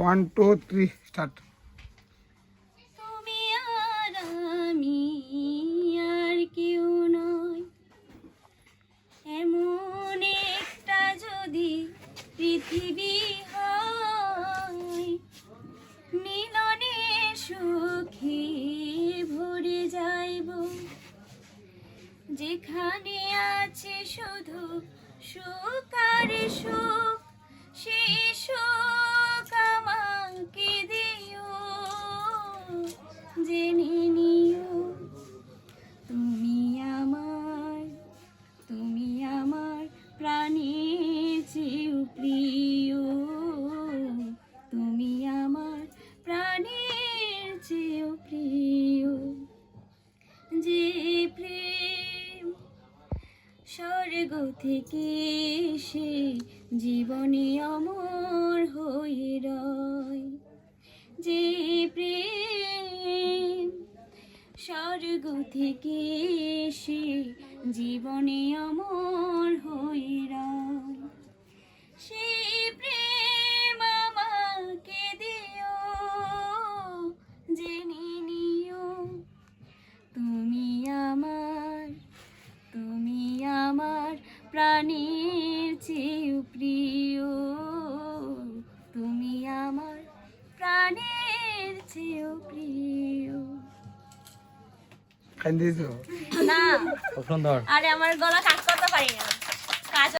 1 2 3 start. তুমি আর আমি আর কেউ নয়, এমন একটা যদি পৃথিবী হয়, মিলনে সুখে ভরে যাইব, যেখানে আছে শুধু সুখ আর সুখ, সেই সুখ আমাকে দিও, জেনে নিও তুমি আমার প্রাণের চেয়েও প্রিয়, তুমি আমার প্রাণের চেয়েও প্রিয়। যে প্রেম স্বর্গ থেকে সে জীবনে অমর হয়ে রয়, যে প্রেম স্বর্গ থেকে সে জীবনে অমর হয়ে রয়, সেই প্রেম আমাকে দিও, জেনে নিও তুমি আমার প্রাণের চেয়েও প্রিয়, তুমি আমার প্রাণের চেয়েও প্রিয়। খাই দিয়েছো না সুন্দর। আরে আমার গলা কাজ করতে পারি না।